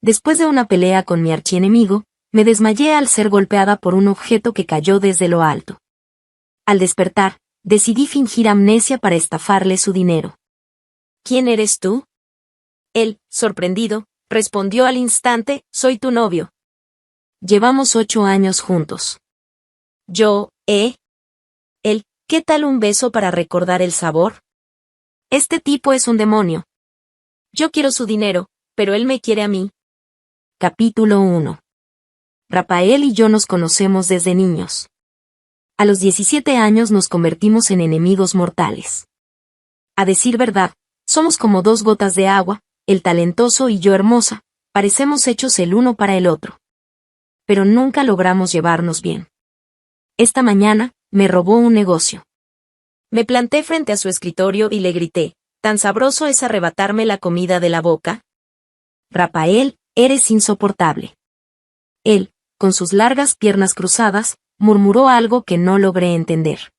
Después de una pelea con mi archienemigo, me desmayé al ser golpeada por un objeto que cayó desde lo alto. Al despertar, decidí fingir amnesia para estafarle su dinero. ¿Quién eres tú? Él, sorprendido, respondió al instante, soy tu novio. Llevamos 8 años juntos. Yo, Él, ¿qué tal un beso para recordar el sabor? Este tipo es un demonio. Yo quiero su dinero, pero él me quiere a mí. Capítulo 1. Rafael y yo nos conocemos desde niños. A los 17 años nos convertimos en enemigos mortales. A decir verdad, somos como 2 gotas de agua, él talentoso y yo hermosa, parecemos hechos el uno para el otro. Pero nunca logramos llevarnos bien. Esta mañana, me robó un negocio. Me planté frente a su escritorio y le grité, ¿tan sabroso es arrebatarme la comida de la boca? Rafael, eres insoportable. Él, con sus largas piernas cruzadas, murmuró algo que no logré entender.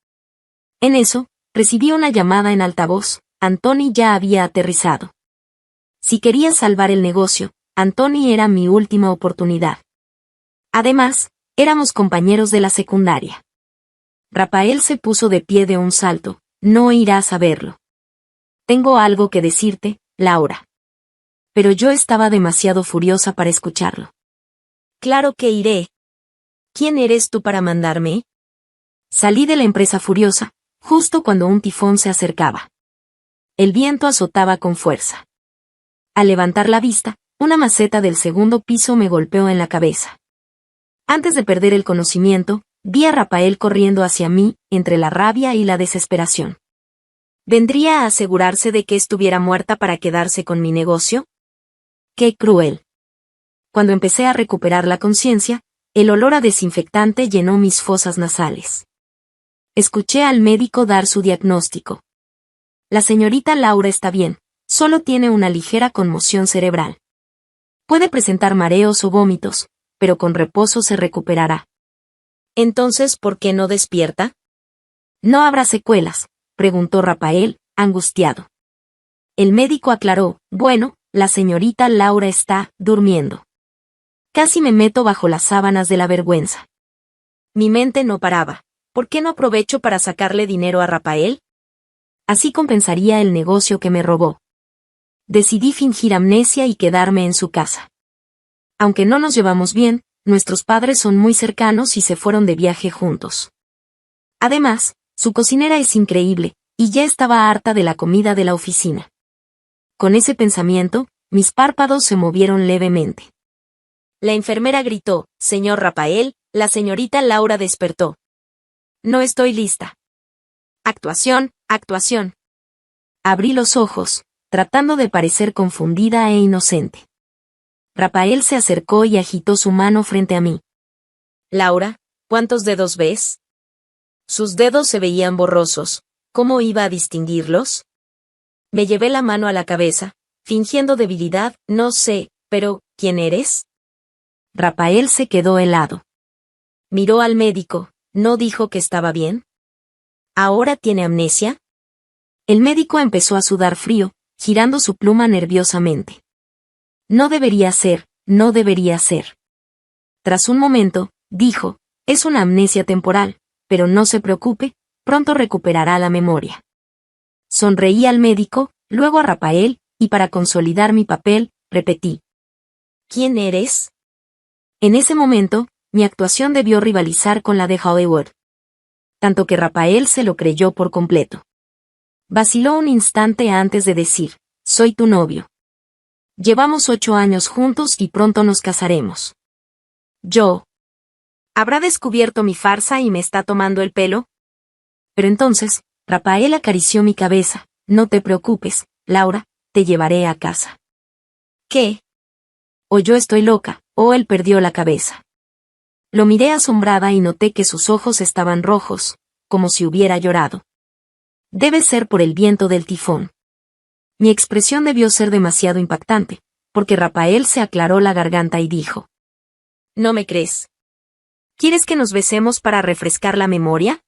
En eso, recibí una llamada en altavoz. Antoni ya había aterrizado. Si quería salvar el negocio, Antoni era mi última oportunidad. Además, éramos compañeros de la secundaria. Rafael se puso de pie de un salto. No irás a verlo. Tengo algo que decirte, Laura. Pero yo estaba demasiado furiosa para escucharlo. Claro que iré. ¿Quién eres tú para mandarme? Salí de la empresa furiosa, justo cuando un tifón se acercaba. El viento azotaba con fuerza. Al levantar la vista, una maceta del segundo piso me golpeó en la cabeza. Antes de perder el conocimiento, vi a Rafael corriendo hacia mí, entre la rabia y la desesperación. ¿Vendría a asegurarse de que estuviera muerta para quedarse con mi negocio? ¡Qué cruel! Cuando empecé a recuperar la conciencia, el olor a desinfectante llenó mis fosas nasales. Escuché al médico dar su diagnóstico. La señorita Laura está bien, solo tiene una ligera conmoción cerebral. Puede presentar mareos o vómitos, pero con reposo se recuperará. Entonces, ¿por qué no despierta? ¿No habrá secuelas?, preguntó Rafael, angustiado. El médico aclaró, bueno, la señorita Laura está durmiendo. Casi me meto bajo las sábanas de la vergüenza. Mi mente no paraba. ¿Por qué no aprovecho para sacarle dinero a Rafael? Así compensaría el negocio que me robó. Decidí fingir amnesia y quedarme en su casa. Aunque no nos llevamos bien, nuestros padres son muy cercanos y se fueron de viaje juntos. Además, su cocinera es increíble, y ya estaba harta de la comida de la oficina. Con ese pensamiento, mis párpados se movieron levemente. La enfermera gritó, señor Rafael, la señorita Laura despertó. No estoy lista. Actuación, actuación. Abrí los ojos, tratando de parecer confundida e inocente. Rafael se acercó y agitó su mano frente a mí. Laura, ¿cuántos dedos ves? Sus dedos se veían borrosos. ¿Cómo iba a distinguirlos? Me llevé la mano a la cabeza, fingiendo debilidad, no sé, pero, ¿quién eres? Rafael se quedó helado. Miró al médico, ¿no dijo que estaba bien? ¿Ahora tiene amnesia? El médico empezó a sudar frío, girando su pluma nerviosamente. No debería ser, no debería ser. Tras un momento, dijo, es una amnesia temporal, pero no se preocupe, pronto recuperará la memoria. Sonreí al médico, luego a Rafael, y para consolidar mi papel, repetí. ¿Quién eres? En ese momento, mi actuación debió rivalizar con la de Hollywood. Tanto que Rafael se lo creyó por completo. Vaciló un instante antes de decir, soy tu novio. Llevamos 8 años juntos y pronto nos casaremos. Yo. ¿Habrá descubierto mi farsa y me está tomando el pelo? Pero entonces, Rafael acarició mi cabeza, no te preocupes, Laura, te llevaré a casa. ¿Qué? O yo estoy loca, o él perdió la cabeza. Lo miré asombrada y noté que sus ojos estaban rojos, como si hubiera llorado. Debe ser por el viento del tifón. Mi expresión debió ser demasiado impactante, porque Rafael se aclaró la garganta y dijo. ¿No me crees? ¿Quieres que nos besemos para refrescar la memoria?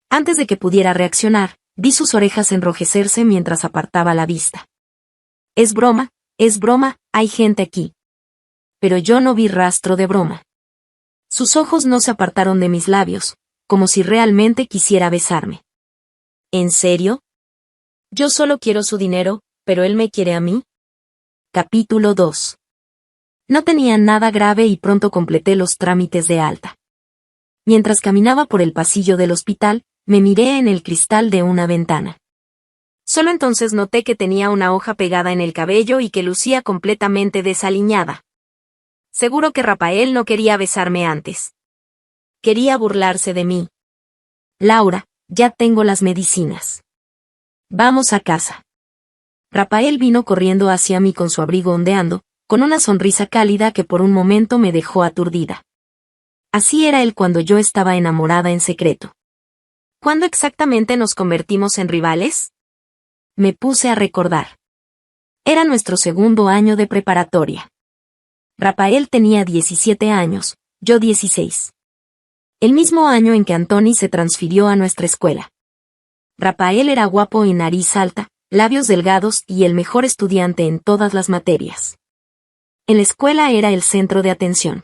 Antes de que pudiera reaccionar, vi sus orejas enrojecerse mientras apartaba la vista. Es broma, hay gente aquí. pero yo no vi rastro de broma. Sus ojos no se apartaron de mis labios, como si realmente quisiera besarme. ¿En serio? Yo solo quiero su dinero, pero él me quiere a mí. Capítulo 2. No tenía nada grave y pronto completé los trámites de alta. Mientras caminaba por el pasillo del hospital, me miré en el cristal de una ventana. Solo entonces noté que tenía una hoja pegada en el cabello y que lucía completamente desaliñada. Seguro que Rafael no quería besarme antes. Quería burlarse de mí. Laura, ya tengo las medicinas. Vamos a casa. Rafael vino corriendo hacia mí con su abrigo ondeando, con una sonrisa cálida que por un momento me dejó aturdida. Así era él cuando yo estaba enamorada en secreto. ¿Cuándo exactamente nos convertimos en rivales? Me puse a recordar. Era nuestro segundo año de preparatoria. Rafael tenía 17 años, yo 16. El mismo año en que Antoni se transfirió a nuestra escuela. Rafael era guapo y nariz alta, labios delgados y el mejor estudiante en todas las materias. En la escuela era el centro de atención.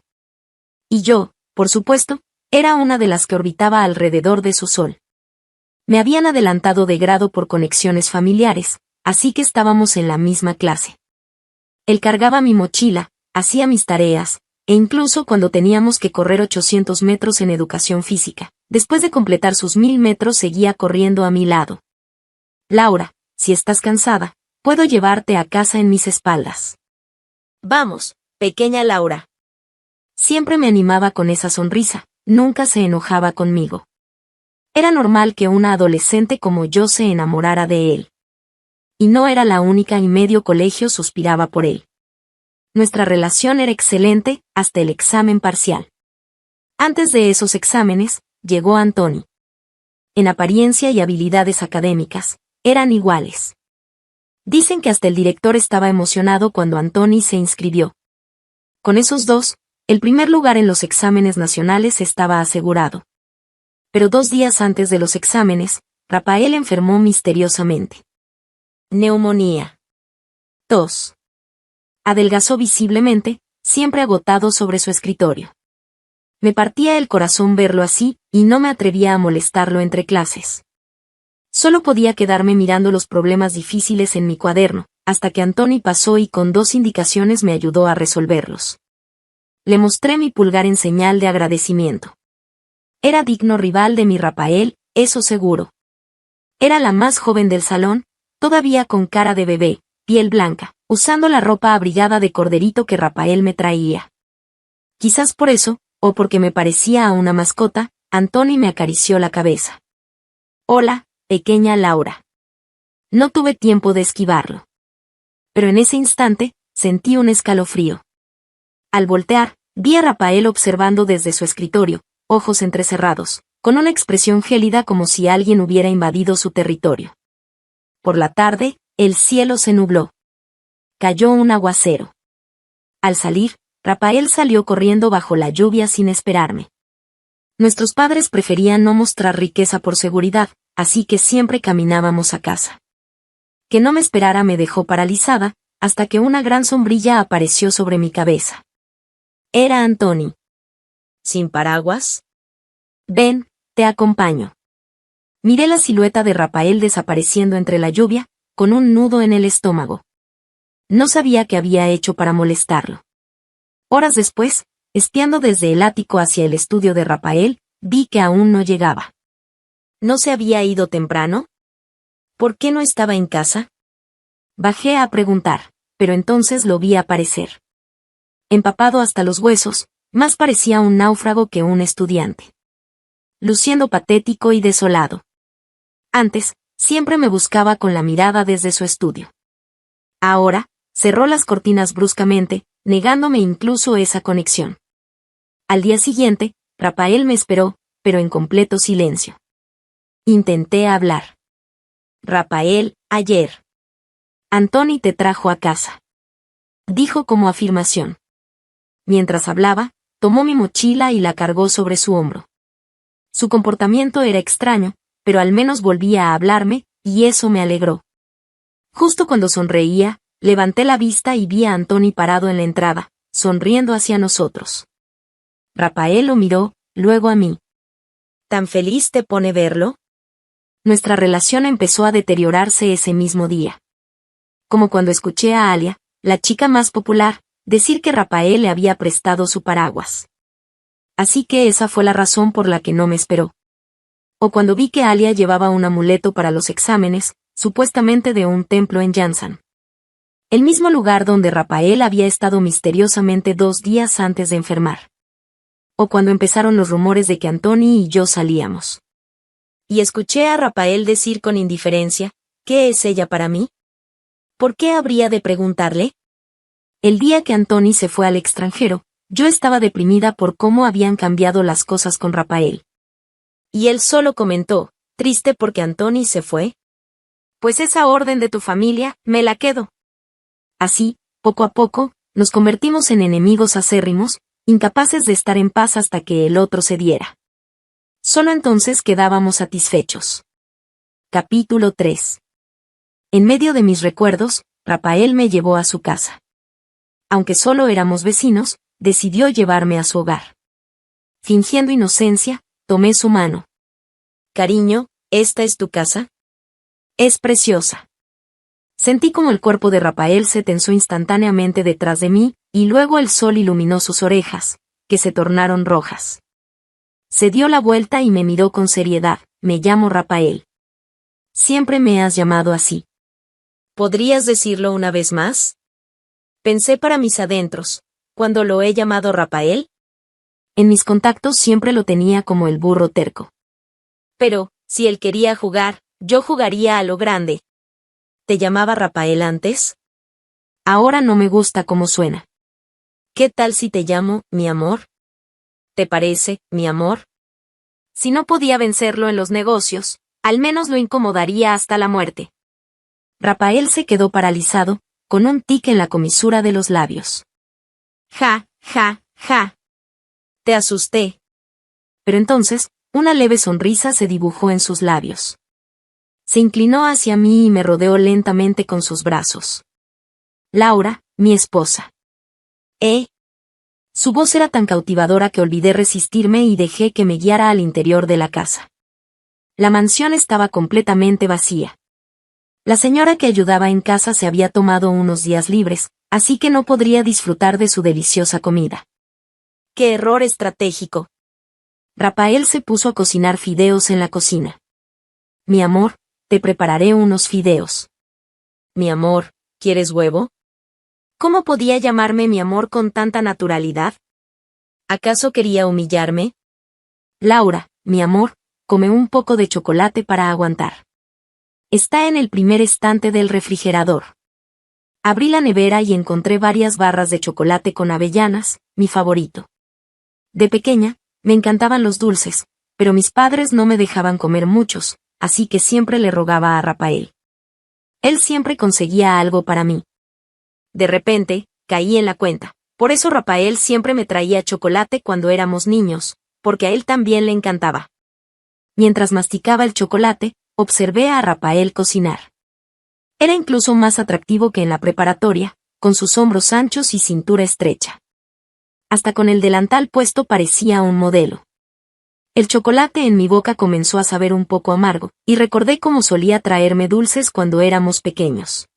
Y yo, por supuesto, era una de las que orbitaba alrededor de su sol. Me habían adelantado de grado por conexiones familiares, así que estábamos en la misma clase. Él cargaba mi mochila, hacía mis tareas, e incluso cuando teníamos que correr 800 metros en educación física, después de completar sus 1000 metros seguía corriendo a mi lado. Laura, si estás cansada, puedo llevarte a casa en mis espaldas. Vamos, pequeña Laura. Siempre me animaba con esa sonrisa, nunca se enojaba conmigo. Era normal que una adolescente como yo se enamorara de él. Y no era la única y medio colegio suspiraba por él. Nuestra relación era excelente, hasta el examen parcial. Antes de esos exámenes, llegó Antoni. En apariencia y habilidades académicas, eran iguales. Dicen que hasta el director estaba emocionado cuando Antoni se inscribió. Con esos dos, el primer lugar en los exámenes nacionales estaba asegurado. Pero 2 días antes de los exámenes, Rafael enfermó misteriosamente. Neumonía. Tos. Adelgazó visiblemente, siempre agotado sobre su escritorio. Me partía el corazón verlo así, y no me atrevía a molestarlo entre clases. Solo podía quedarme mirando los problemas difíciles en mi cuaderno, hasta que Antoni pasó y con 2 indicaciones me ayudó a resolverlos. Le mostré mi pulgar en señal de agradecimiento. Era digno rival de mi Rafael, eso seguro. Era la más joven del salón, todavía con cara de bebé, piel blanca, usando la ropa abrigada de corderito que Rafael me traía. Quizás por eso, o porque me parecía a una mascota, Antoni me acarició la cabeza. Hola, pequeña Laura. No tuve tiempo de esquivarlo. Pero en ese instante, sentí un escalofrío. Al voltear, vi a Rafael observando desde su escritorio, ojos entrecerrados, con una expresión gélida como si alguien hubiera invadido su territorio. Por la tarde, el cielo se nubló. Cayó un aguacero. Al salir, Rafael salió corriendo bajo la lluvia sin esperarme. Nuestros padres preferían no mostrar riqueza por seguridad, así que siempre caminábamos a casa. Que no me esperara me dejó paralizada, hasta que una gran sombrilla apareció sobre mi cabeza. Era Antoni. ¿Sin paraguas? Ven, te acompaño. Miré la silueta de Rafael desapareciendo entre la lluvia, con un nudo en el estómago. No sabía qué había hecho para molestarlo. Horas después, espiando desde el ático hacia el estudio de Rafael, vi que aún no llegaba. ¿No se había ido temprano? ¿Por qué no estaba en casa? Bajé a preguntar, pero entonces lo vi aparecer. Empapado hasta los huesos, más parecía un náufrago que un estudiante. Luciendo patético y desolado. Antes, siempre me buscaba con la mirada desde su estudio. Ahora, cerró las cortinas bruscamente, negándome incluso esa conexión. Al día siguiente, Rafael me esperó, pero en completo silencio. Intenté hablar. Rafael, ayer. Antoni te trajo a casa. Dijo como afirmación. Mientras hablaba, tomó mi mochila y la cargó sobre su hombro. Su comportamiento era extraño, pero al menos volvía a hablarme, y eso me alegró. Justo cuando sonreía, levanté la vista y vi a Antoni parado en la entrada, sonriendo hacia nosotros. Rafael lo miró, luego a mí. ¿Tan feliz te pone verlo? Nuestra relación empezó a deteriorarse ese mismo día. Como cuando escuché a Alia, la chica más popular, decir que Rafael le había prestado su paraguas. Así que esa fue la razón por la que no me esperó. O cuando vi que Alia llevaba un amuleto para los exámenes, supuestamente de un templo en Jansan. El mismo lugar donde Rafael había estado misteriosamente 2 días antes de enfermar. O cuando empezaron los rumores de que Antoni y yo salíamos. Y escuché a Rafael decir con indiferencia, ¿qué es ella para mí? ¿Por qué habría de preguntarle? El día que Antoni se fue al extranjero, yo estaba deprimida por cómo habían cambiado las cosas con Rafael. Y él solo comentó, triste porque Antoni se fue. Pues esa orden de tu familia, me la quedo. Así, poco a poco, nos convertimos en enemigos acérrimos, incapaces de estar en paz hasta que el otro cediera. Solo entonces quedábamos satisfechos. Capítulo 3. En medio de mis recuerdos, Rafael me llevó a su casa. Aunque solo éramos vecinos, decidió llevarme a su hogar. Fingiendo inocencia, tomé su mano. Cariño, ¿esta es tu casa? Es preciosa. Sentí como el cuerpo de Rafael se tensó instantáneamente detrás de mí, y luego el sol iluminó sus orejas, que se tornaron rojas. Se dio la vuelta y me miró con seriedad. Me llamo Rafael. Siempre me has llamado así. ¿Podrías decirlo una vez más? Pensé para mis adentros, ¿cuándo lo he llamado Rafael? En mis contactos siempre lo tenía como el burro terco. Pero, si él quería jugar, yo jugaría a lo grande. ¿Te llamaba Rafael antes? Ahora no me gusta cómo suena. ¿Qué tal si te llamo, mi amor? ¿Te parece, mi amor? Si no podía vencerlo en los negocios, al menos lo incomodaría hasta la muerte. Rafael se quedó paralizado, con un tic en la comisura de los labios. Ja, ja, ja. Te asusté. Pero entonces, una leve sonrisa se dibujó en sus labios. Se inclinó hacia mí y me rodeó lentamente con sus brazos. Laura, mi esposa. Su voz era tan cautivadora que olvidé resistirme y dejé que me guiara al interior de la casa. La mansión estaba completamente vacía. La señora que ayudaba en casa se había tomado unos días libres, así que no podría disfrutar de su deliciosa comida. ¡Qué error estratégico! Rafael se puso a cocinar fideos en la cocina. Mi amor, te prepararé unos fideos. Mi amor, ¿quieres huevo? ¿Cómo podía llamarme mi amor con tanta naturalidad? ¿Acaso quería humillarme? Laura, mi amor, come un poco de chocolate para aguantar. Está en el primer estante del refrigerador. Abrí la nevera y encontré varias barras de chocolate con avellanas, mi favorito. De pequeña, me encantaban los dulces, pero mis padres no me dejaban comer muchos, así que siempre le rogaba a Rafael. Él siempre conseguía algo para mí. De repente, caí en la cuenta. Por eso Rafael siempre me traía chocolate cuando éramos niños, porque a él también le encantaba. Mientras masticaba el chocolate, observé a Rafael cocinar. Era incluso más atractivo que en la preparatoria, con sus hombros anchos y cintura estrecha. Hasta con el delantal puesto parecía un modelo. El chocolate en mi boca comenzó a saber un poco amargo, y recordé cómo solía traerme dulces cuando éramos pequeños.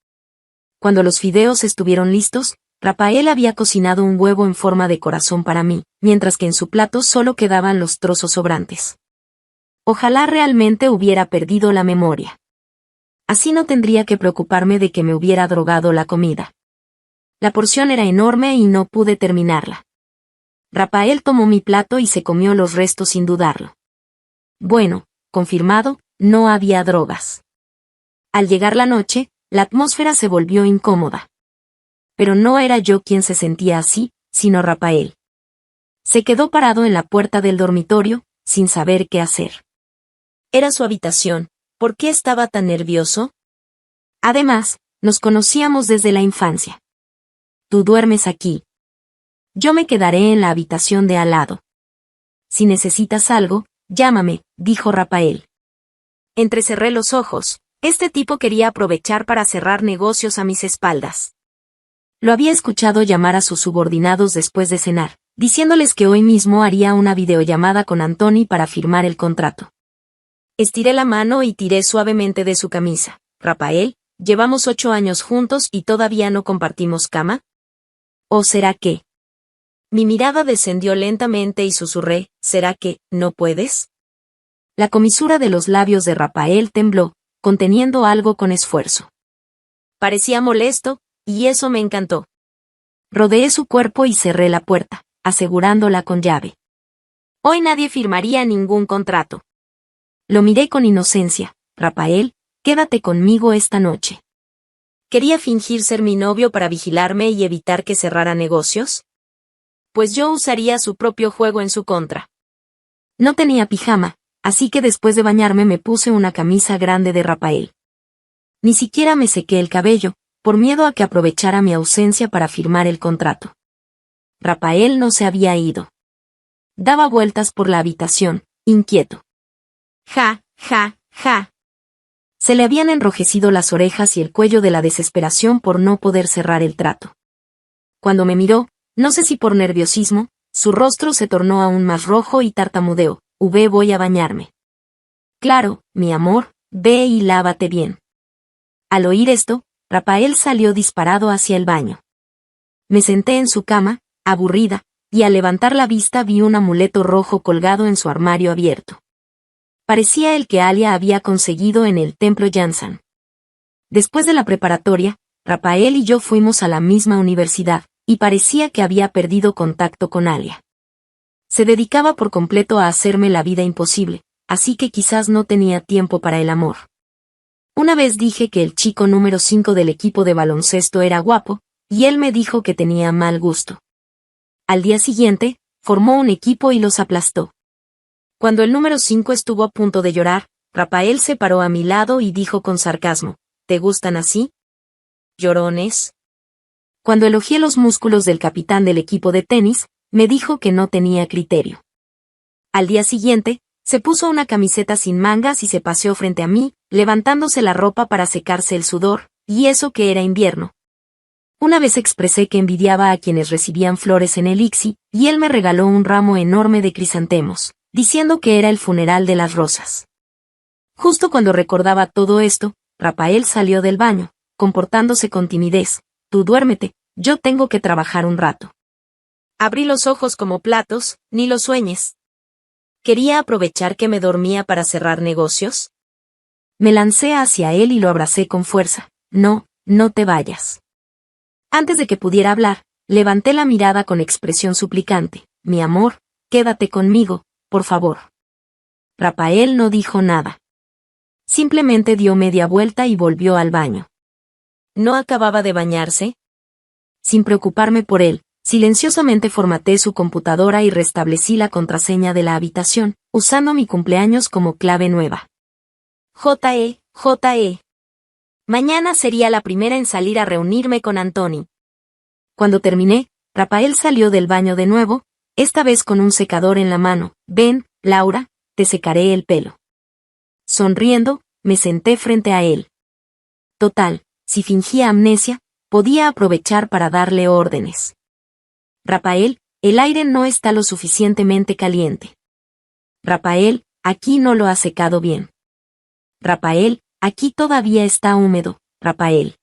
Cuando los fideos estuvieron listos, Rafael había cocinado un huevo en forma de corazón para mí, mientras que en su plato solo quedaban los trozos sobrantes. Ojalá realmente hubiera perdido la memoria. Así no tendría que preocuparme de que me hubiera drogado la comida. La porción era enorme y no pude terminarla. Rafael tomó mi plato y se comió los restos sin dudarlo. Bueno, confirmado, no había drogas. Al llegar la noche, la atmósfera se volvió incómoda. Pero no era yo quien se sentía así, sino Rafael. Se quedó parado en la puerta del dormitorio, sin saber qué hacer. Era su habitación. ¿Por qué estaba tan nervioso? Además, nos conocíamos desde la infancia. Tú duermes aquí. Yo me quedaré en la habitación de al lado. Si necesitas algo, llámame, dijo Rafael. Entrecerré los ojos. Este tipo quería aprovechar para cerrar negocios a mis espaldas. Lo había escuchado llamar a sus subordinados después de cenar, diciéndoles que hoy mismo haría una videollamada con Anthony para firmar el contrato. Estiré la mano y tiré suavemente de su camisa. Rafael, ¿llevamos 8 años juntos y todavía no compartimos cama? ¿O será que? Mi mirada descendió lentamente y susurré, ¿será que no puedes? La comisura de los labios de Rafael tembló, conteniendo algo con esfuerzo. Parecía molesto, y eso me encantó. Rodeé su cuerpo y cerré la puerta, asegurándola con llave. Hoy nadie firmaría ningún contrato. Lo miré con inocencia. Rafael, quédate conmigo esta noche. ¿Quería fingir ser mi novio para vigilarme y evitar que cerrara negocios? Pues yo usaría su propio juego en su contra. No tenía pijama, así que después de bañarme me puse una camisa grande de Rafael. Ni siquiera me sequé el cabello, por miedo a que aprovechara mi ausencia para firmar el contrato. Rafael no se había ido. Daba vueltas por la habitación, inquieto. Ja, ja, ja. Se le habían enrojecido las orejas y el cuello de la desesperación por no poder cerrar el trato. Cuando me miró, no sé si por nerviosismo, su rostro se tornó aún más rojo y tartamudeó, voy a bañarme. Claro, mi amor, ve y lávate bien. Al oír esto, Rafael salió disparado hacia el baño. Me senté en su cama, aburrida, y al levantar la vista vi un amuleto rojo colgado en su armario abierto. Parecía el que Alia había conseguido en el templo Yansan. Después de la preparatoria, Rafael y yo fuimos a la misma universidad, y parecía que había perdido contacto con Alia. Se dedicaba por completo a hacerme la vida imposible, así que quizás no tenía tiempo para el amor. Una vez dije que el chico número 5 del equipo de baloncesto era guapo, y él me dijo que tenía mal gusto. Al día siguiente, formó un equipo y los aplastó. Cuando el número 5 estuvo a punto de llorar, Rafael se paró a mi lado y dijo con sarcasmo, ¿te gustan así? ¿Llorones? Cuando elogié los músculos del capitán del equipo de tenis, me dijo que no tenía criterio. Al día siguiente, se puso una camiseta sin mangas y se paseó frente a mí, levantándose la ropa para secarse el sudor, y eso que era invierno. Una vez expresé que envidiaba a quienes recibían flores en el ICSI, y él me regaló un ramo enorme de crisantemos, diciendo que era el funeral de las rosas. Justo cuando recordaba todo esto, Rafael salió del baño, comportándose con timidez. Tú duérmete, yo tengo que trabajar un rato. Abrí los ojos como platos, ni lo sueñes. ¿Quería aprovechar que me dormía para cerrar negocios? Me lancé hacia él y lo abracé con fuerza. No, no te vayas. Antes de que pudiera hablar, levanté la mirada con expresión suplicante. Mi amor, quédate conmigo, por favor. Rafael no dijo nada. Simplemente dio media vuelta y volvió al baño. ¿No acababa de bañarse? Sin preocuparme por él, silenciosamente formateé su computadora y restablecí la contraseña de la habitación, usando mi cumpleaños como clave nueva. J.E. Mañana sería la primera en salir a reunirme con Anthony. Cuando terminé, Rafael salió del baño de nuevo, esta vez con un secador en la mano. Ven, Laura, te secaré el pelo. Sonriendo, me senté frente a él. Total, si fingía amnesia, podía aprovechar para darle órdenes. Rafael, el aire no está lo suficientemente caliente. Rafael, aquí no lo has secado bien. Rafael, aquí todavía está húmedo, Rafael.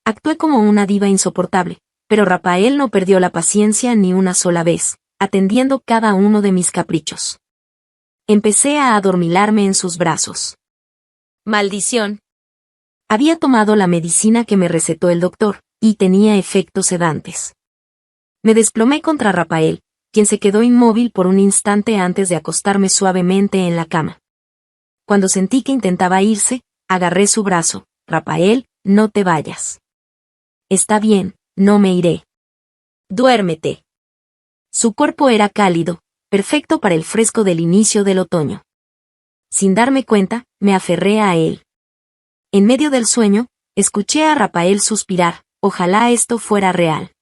Actué como una diva insoportable, pero Rafael no perdió la paciencia ni una sola vez, atendiendo cada uno de mis caprichos. Empecé a adormilarme en sus brazos. ¡Maldición! Había tomado la medicina que me recetó el doctor, y tenía efectos sedantes. Me desplomé contra Rafael, quien se quedó inmóvil por un instante antes de acostarme suavemente en la cama. Cuando sentí que intentaba irse, agarré su brazo. Rafael, no te vayas. Está bien, no me iré. Duérmete. Su cuerpo era cálido, perfecto para el fresco del inicio del otoño. Sin darme cuenta, me aferré a él. En medio del sueño, escuché a Rafael suspirar, ojalá esto fuera real.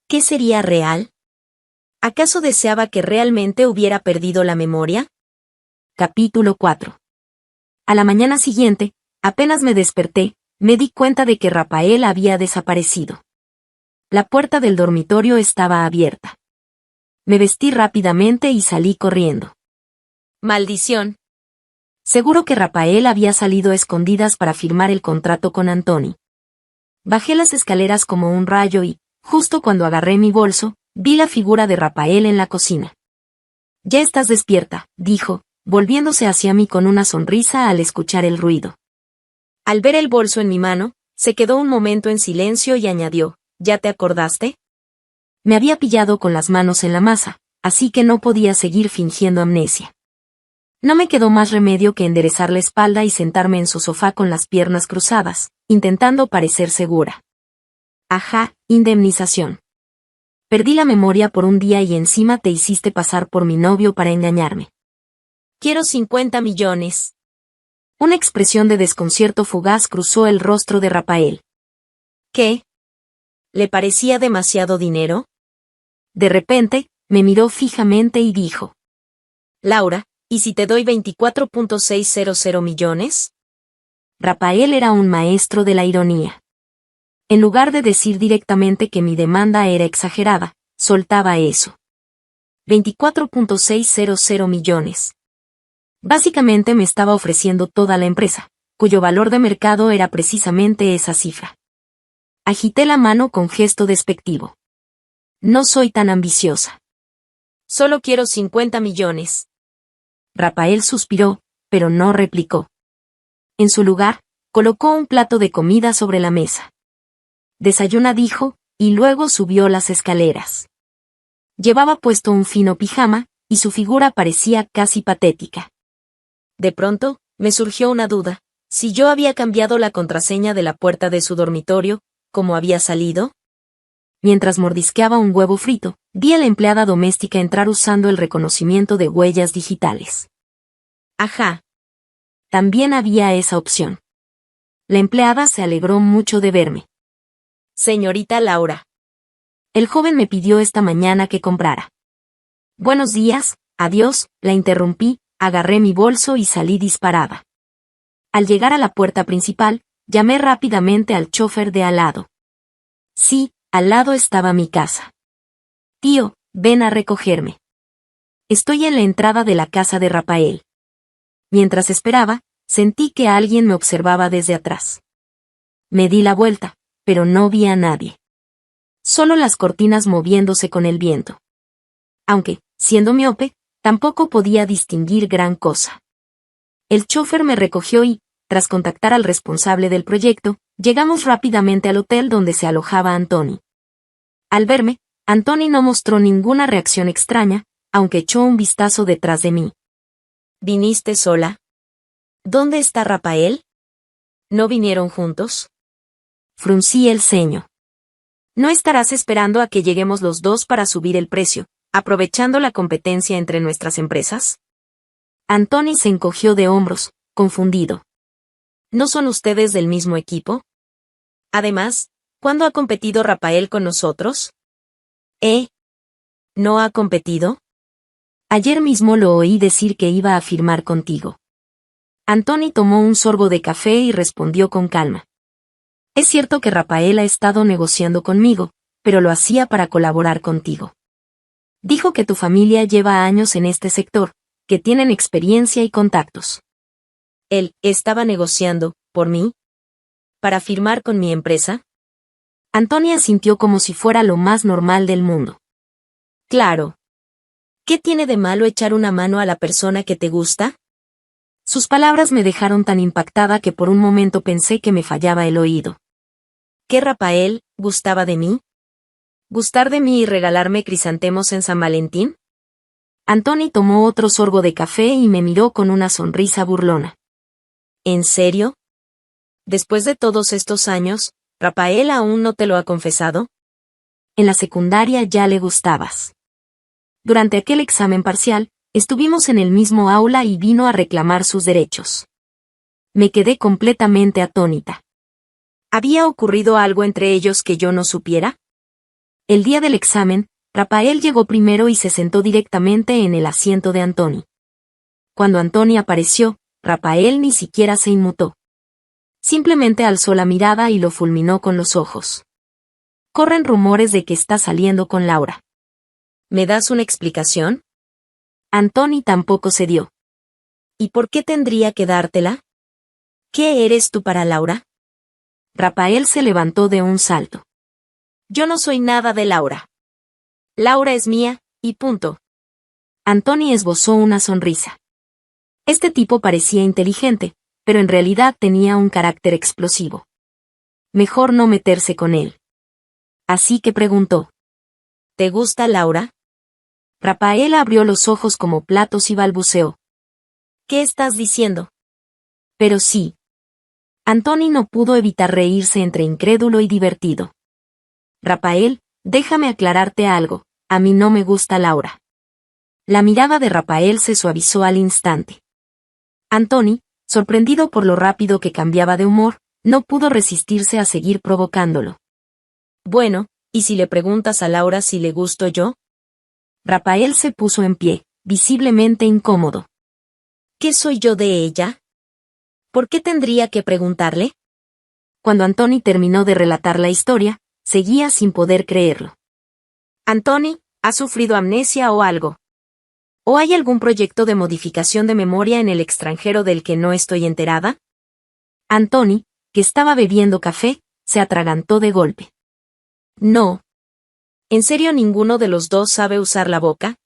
¿Qué sería real? ¿Acaso deseaba que realmente hubiera perdido la memoria? Capítulo 4. A la mañana siguiente, apenas me desperté, me di cuenta de que Rafael había desaparecido. La puerta del dormitorio estaba abierta. Me vestí rápidamente y salí corriendo. ¡Maldición! Seguro que Rafael había salido a escondidas para firmar el contrato con Antoni. Bajé las escaleras como un rayo y, justo cuando agarré mi bolso, vi la figura de Rafael en la cocina. «Ya estás despierta», dijo, volviéndose hacia mí con una sonrisa al escuchar el ruido. Al ver el bolso en mi mano, se quedó un momento en silencio y añadió, ¿ya te acordaste? Me había pillado con las manos en la masa, así que no podía seguir fingiendo amnesia. No me quedó más remedio que enderezar la espalda y sentarme en su sofá con las piernas cruzadas, intentando parecer segura. Ajá, indemnización. Perdí la memoria por un día y encima te hiciste pasar por mi novio para engañarme. Quiero 50 millones. Una expresión de desconcierto fugaz cruzó el rostro de Rafael. ¿Qué? ¿Le parecía demasiado dinero? De repente, me miró fijamente y dijo. Laura, ¿y si te doy 24.600 millones? Rafael era un maestro de la ironía. En lugar de decir directamente que mi demanda era exagerada, soltaba eso. 24.600 millones. Básicamente me estaba ofreciendo toda la empresa, cuyo valor de mercado era precisamente esa cifra. Agité la mano con gesto despectivo. No soy tan ambiciosa. Solo quiero 50 millones. Rafael suspiró, pero no replicó. En su lugar, colocó un plato de comida sobre la mesa. Desayuna, dijo, y luego subió las escaleras. Llevaba puesto un fino pijama, y su figura parecía casi patética. De pronto, me surgió una duda. Si yo había cambiado la contraseña de la puerta de su dormitorio, ¿cómo había salido? Mientras mordisqueaba un huevo frito, vi a la empleada doméstica entrar usando el reconocimiento de huellas digitales. Ajá. También había esa opción. La empleada se alegró mucho de verme. Señorita Laura. El joven me pidió esta mañana que comprara. Buenos días, adiós, la interrumpí, agarré mi bolso y salí disparada. Al llegar a la puerta principal, llamé rápidamente al chofer de al lado. Sí, al lado estaba mi casa. Tío, ven a recogerme. Estoy en la entrada de la casa de Rafael. Mientras esperaba, sentí que alguien me observaba desde atrás. Me di la vuelta, pero no vi a nadie. Solo las cortinas moviéndose con el viento. Aunque, siendo miope, tampoco podía distinguir gran cosa. El chofer me recogió y, tras contactar al responsable del proyecto, llegamos rápidamente al hotel donde se alojaba Antoni. Al verme, Antoni no mostró ninguna reacción extraña, aunque echó un vistazo detrás de mí. ¿Viniste sola? ¿Dónde está Rafael? ¿No vinieron juntos? Fruncí el ceño. ¿No estarás esperando a que lleguemos los dos para subir el precio, aprovechando la competencia entre nuestras empresas? Antoni se encogió de hombros, confundido. ¿No son ustedes del mismo equipo? Además, ¿cuándo ha competido Rafael con nosotros? ¿No ha competido? Ayer mismo lo oí decir que iba a firmar contigo. Antoni tomó un sorbo de café y respondió con calma. Es cierto que Rafael ha estado negociando conmigo, pero lo hacía para colaborar contigo. Dijo que tu familia lleva años en este sector, que tienen experiencia y contactos. ¿Él estaba negociando, por mí? ¿Para firmar con mi empresa? Antoni sintió como si fuera lo más normal del mundo. Claro. ¿Qué tiene de malo echar una mano a la persona que te gusta? Sus palabras me dejaron tan impactada que por un momento pensé que me fallaba el oído. ¿Qué Rafael gustaba de mí? ¿Gustar de mí y regalarme crisantemos en San Valentín? Antoni tomó otro sorbo de café y me miró con una sonrisa burlona. ¿En serio? Después de todos estos años, ¿Rafael aún no te lo ha confesado? En la secundaria ya le gustabas. Durante aquel examen parcial, estuvimos en el mismo aula y vino a reclamar sus derechos. Me quedé completamente atónita. ¿Había ocurrido algo entre ellos que yo no supiera? El día del examen, Rafael llegó primero y se sentó directamente en el asiento de Antoni. Cuando Antoni apareció, Rafael ni siquiera se inmutó. Simplemente alzó la mirada y lo fulminó con los ojos. Corren rumores de que está saliendo con Laura. ¿Me das una explicación? Antoni tampoco cedió. ¿Y por qué tendría que dártela? ¿Qué eres tú para Laura? Rafael se levantó de un salto. Yo no soy nada de Laura. Laura es mía, y punto. Antoni esbozó una sonrisa. Este tipo parecía inteligente, pero en realidad tenía un carácter explosivo. Mejor no meterse con él. Así que preguntó. ¿Te gusta Laura? Rafael abrió los ojos como platos y balbuceó. ¿Qué estás diciendo? Pero sí. Antoni no pudo evitar reírse entre incrédulo y divertido. Rafael, déjame aclararte algo, a mí no me gusta Laura. La mirada de Rafael se suavizó al instante. Antoni, sorprendido por lo rápido que cambiaba de humor, no pudo resistirse a seguir provocándolo. Bueno, ¿y si le preguntas a Laura si le gusto yo? Rafael se puso en pie, visiblemente incómodo. ¿Qué soy yo de ella? ¿Por qué tendría que preguntarle? Cuando Antoni terminó de relatar la historia, seguía sin poder creerlo. Antoni, ¿has sufrido amnesia o algo? ¿O hay algún proyecto de modificación de memoria en el extranjero del que no estoy enterada? Antoni, que estaba bebiendo café, se atragantó de golpe. No. ¿En serio ninguno de los dos sabe usar la boca?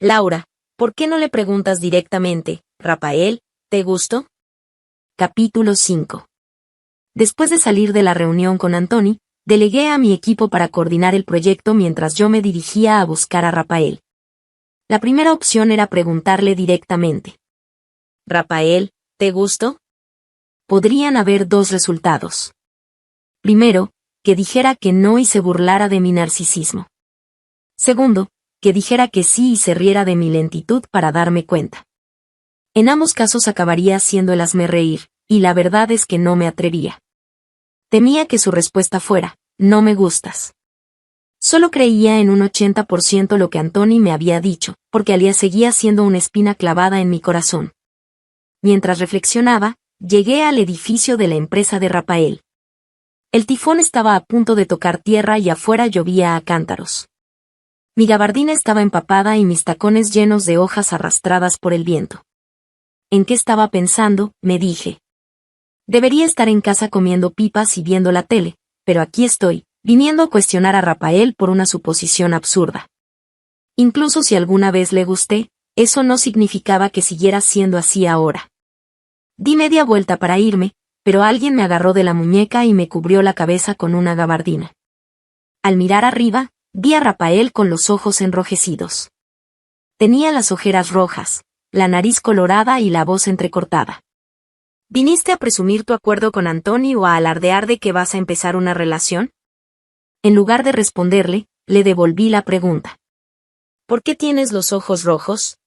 Laura, ¿por qué no le preguntas directamente, Rafael, ¿te gusto? Capítulo 5. Después de salir de la reunión con Antoni, delegué a mi equipo para coordinar el proyecto mientras yo me dirigía a buscar a Rafael. La primera opción era preguntarle directamente. Rafael, ¿te gusto? Podrían haber dos resultados. Primero, que dijera que no y se burlara de mi narcisismo. Segundo, que dijera que sí y se riera de mi lentitud para darme cuenta. En ambos casos acabaría haciendo el hazmerreír, y la verdad es que no me atrevía. Temía que su respuesta fuera, no me gustas. Solo creía en un 80% lo que Antoni me había dicho, porque Alia seguía siendo una espina clavada en mi corazón. Mientras reflexionaba, llegué al edificio de la empresa de Rafael. El tifón estaba a punto de tocar tierra y afuera llovía a cántaros. Mi gabardina estaba empapada y mis tacones llenos de hojas arrastradas por el viento. ¿En qué estaba pensando?, me dije. Debería estar en casa comiendo pipas y viendo la tele, pero aquí estoy, viniendo a cuestionar a Rafael por una suposición absurda. Incluso si alguna vez le gusté, eso no significaba que siguiera siendo así ahora. Di media vuelta para irme, pero alguien me agarró de la muñeca y me cubrió la cabeza con una gabardina. Al mirar arriba, vi a Rafael con los ojos enrojecidos. Tenía las ojeras rojas, la nariz colorada y la voz entrecortada. ¿Viniste a presumir tu acuerdo con Antoni o a alardear de que vas a empezar una relación? En lugar de responderle, le devolví la pregunta. ¿Por qué tienes los ojos rojos?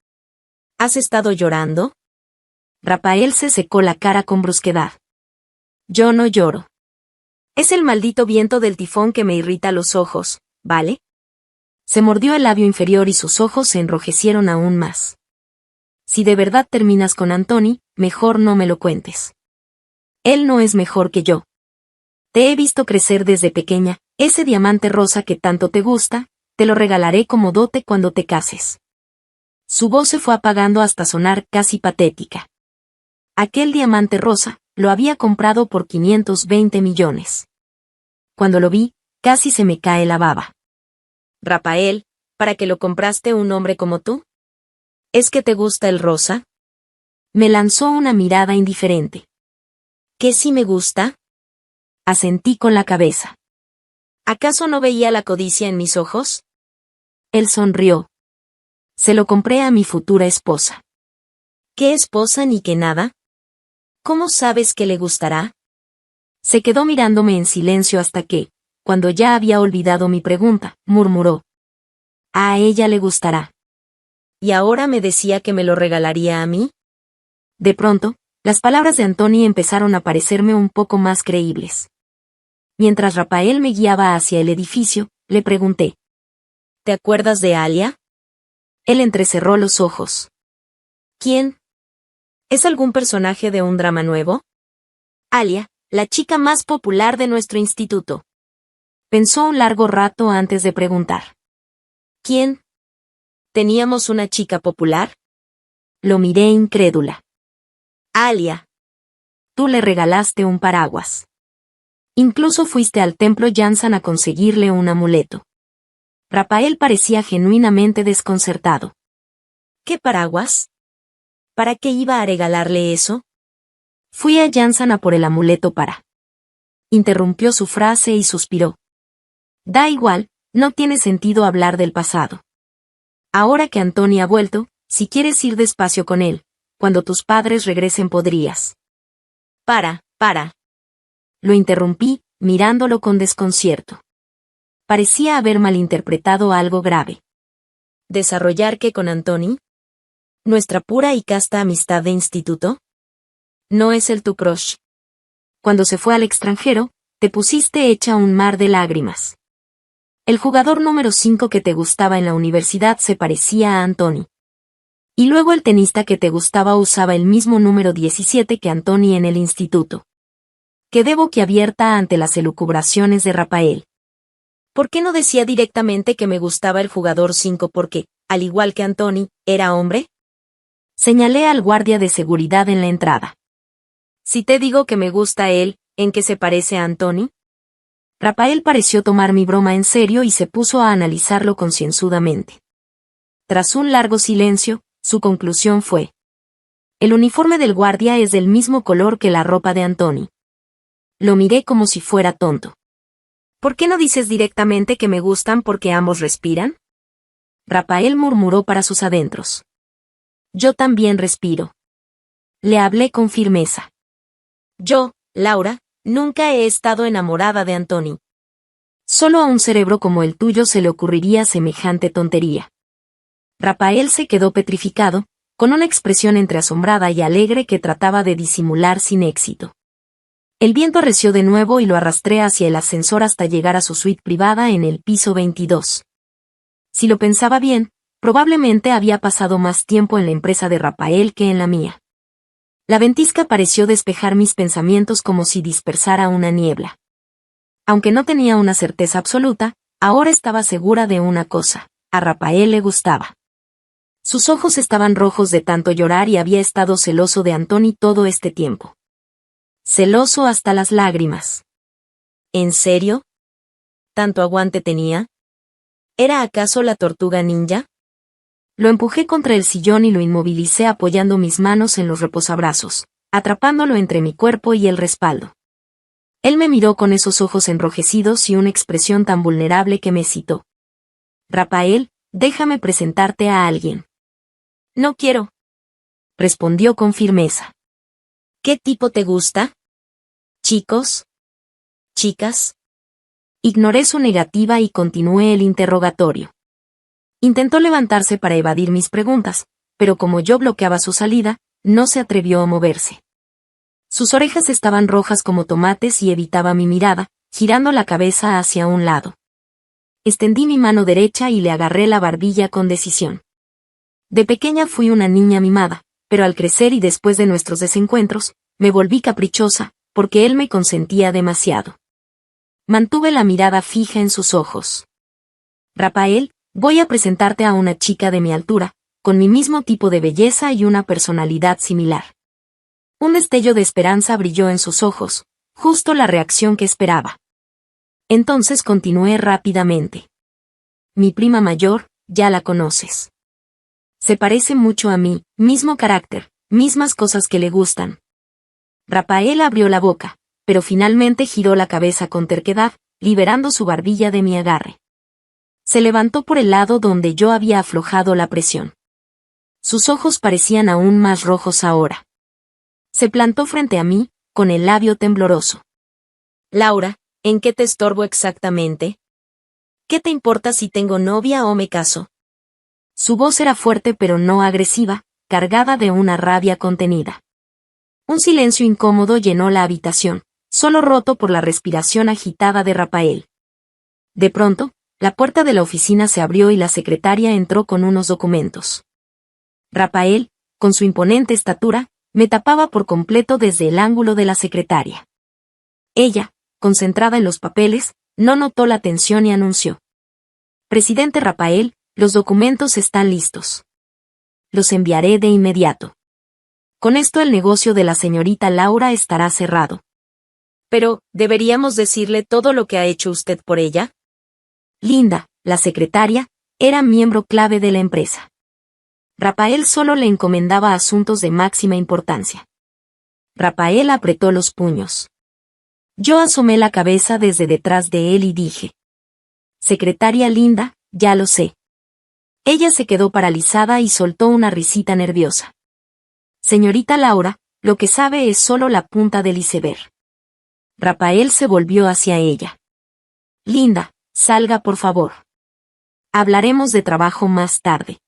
¿Has estado llorando? Rafael se secó la cara con brusquedad. Yo no lloro. Es el maldito viento del tifón que me irrita los ojos, ¿vale? Se mordió el labio inferior y sus ojos se enrojecieron aún más. Si de verdad terminas con Antoni, mejor no me lo cuentes. Él no es mejor que yo. Te he visto crecer desde pequeña, ese diamante rosa que tanto te gusta, te lo regalaré como dote cuando te cases. Su voz se fue apagando hasta sonar casi patética. Aquel diamante rosa, lo había comprado por 520 millones. Cuando lo vi, casi se me cae la baba. Rafael, ¿para qué lo compraste un hombre como tú? ¿Es que te gusta el rosa? Me lanzó una mirada indiferente. ¿Qué sí me gusta? Asentí con la cabeza. ¿Acaso no veía la codicia en mis ojos? Él sonrió. Se lo compré a mi futura esposa. ¿Qué esposa ni qué nada? ¿Cómo sabes que le gustará? Se quedó mirándome en silencio hasta que, cuando ya había olvidado mi pregunta, murmuró. A ella le gustará. ¿Y ahora me decía que me lo regalaría a mí? De pronto, las palabras de Antoni empezaron a parecerme un poco más creíbles. Mientras Rafael me guiaba hacia el edificio, le pregunté. ¿Te acuerdas de Alia? Él entrecerró los ojos. ¿Quién? ¿Es algún personaje de un drama nuevo? Alia, la chica más popular de nuestro instituto. Pensó un largo rato antes de preguntar. ¿Quién? ¿Teníamos una chica popular? Lo miré incrédula. Alia. Tú le regalaste un paraguas. Incluso fuiste al templo Jansan a conseguirle un amuleto. Rapael parecía genuinamente desconcertado. ¿Qué paraguas? ¿Para qué iba a regalarle eso? Fui a Jansan a por el amuleto para. Interrumpió su frase y suspiró. Da igual, no tiene sentido hablar del pasado. Ahora que Antoni ha vuelto, si quieres ir despacio con él, cuando tus padres regresen podrías. Para. Lo interrumpí, mirándolo con desconcierto. Parecía haber malinterpretado algo grave. ¿Desarrollar qué con Antoni? ¿Nuestra pura y casta amistad de instituto? ¿No es el tu crush? Cuando se fue al extranjero, te pusiste hecha un mar de lágrimas. El jugador número 5 que te gustaba en la universidad se parecía a Antoni. Y luego el tenista que te gustaba usaba el mismo número 17 que Antoni en el instituto. Quedé boquiabierta ante las elucubraciones de Rapael. ¿Por qué no decía directamente que me gustaba el jugador 5 porque, al igual que Antoni, era hombre? Señalé al guardia de seguridad en la entrada. Si te digo que me gusta él, ¿en qué se parece a Antoni? Rapael pareció tomar mi broma en serio y se puso a analizarlo concienzudamente. Tras un largo silencio, su conclusión fue: el uniforme del guardia es del mismo color que la ropa de Antoni. Lo miré como si fuera tonto. ¿Por qué no dices directamente que me gustan porque ambos respiran? Rapael murmuró para sus adentros. Yo también respiro. Le hablé con firmeza. Yo, Laura, nunca he estado enamorada de Antoni. Solo a un cerebro como el tuyo se le ocurriría semejante tontería. Rapael se quedó petrificado, con una expresión entre asombrada y alegre que trataba de disimular sin éxito. El viento arreció de nuevo y lo arrastré hacia el ascensor hasta llegar a su suite privada en el piso 22. Si lo pensaba bien, probablemente había pasado más tiempo en la empresa de Rapael que en la mía. La ventisca pareció despejar mis pensamientos como si dispersara una niebla. Aunque no tenía una certeza absoluta, ahora estaba segura de una cosa: a Rapael le gustaba. Sus ojos estaban rojos de tanto llorar y había estado celoso de Antoni todo este tiempo. Celoso hasta las lágrimas. ¿En serio? ¿Tanto aguante tenía? ¿Era acaso la tortuga ninja? Lo empujé contra el sillón y lo inmovilicé apoyando mis manos en los reposabrazos, atrapándolo entre mi cuerpo y el respaldo. Él me miró con esos ojos enrojecidos y una expresión tan vulnerable que me citó. Rapael, déjame presentarte a alguien. No quiero. Respondió con firmeza. ¿Qué tipo te gusta? ¿Chicos? ¿Chicas? Ignoré su negativa y continué el interrogatorio. Intentó levantarse para evadir mis preguntas, pero como yo bloqueaba su salida, no se atrevió a moverse. Sus orejas estaban rojas como tomates y evitaba mi mirada, girando la cabeza hacia un lado. Extendí mi mano derecha y le agarré la barbilla con decisión. De pequeña fui una niña mimada, pero al crecer y después de nuestros desencuentros, me volví caprichosa, porque él me consentía demasiado. Mantuve la mirada fija en sus ojos. Rapael, voy a presentarte a una chica de mi altura, con mi mismo tipo de belleza y una personalidad similar. Un destello de esperanza brilló en sus ojos, justo la reacción que esperaba. Entonces continué rápidamente. Mi prima mayor, ya la conoces. Se parece mucho a mí, mismo carácter, mismas cosas que le gustan. Rapael abrió la boca, pero finalmente giró la cabeza con terquedad, liberando su barbilla de mi agarre. Se levantó por el lado donde yo había aflojado la presión. Sus ojos parecían aún más rojos ahora. Se plantó frente a mí, con el labio tembloroso. Laura, ¿en qué te estorbo exactamente? ¿Qué te importa si tengo novia o me caso? Su voz era fuerte pero no agresiva, cargada de una rabia contenida. Un silencio incómodo llenó la habitación, solo roto por la respiración agitada de Rapael. De pronto, la puerta de la oficina se abrió y la secretaria entró con unos documentos. Rapael, con su imponente estatura, me tapaba por completo desde el ángulo de la secretaria. Ella, concentrada en los papeles, no notó la tensión y anunció. Presidente Rafael, los documentos están listos. Los enviaré de inmediato. Con esto el negocio de la señorita Laura estará cerrado. Pero, ¿deberíamos decirle todo lo que ha hecho usted por ella? Linda, la secretaria, era miembro clave de la empresa. Rafael solo le encomendaba asuntos de máxima importancia. Rafael apretó los puños. Yo asomé la cabeza desde detrás de él y dije. Secretaria Linda, ya lo sé. Ella se quedó paralizada y soltó una risita nerviosa. Señorita Laura, lo que sabe es solo la punta del iceberg. Rafael se volvió hacia ella. Linda, salga por favor. Hablaremos de trabajo más tarde.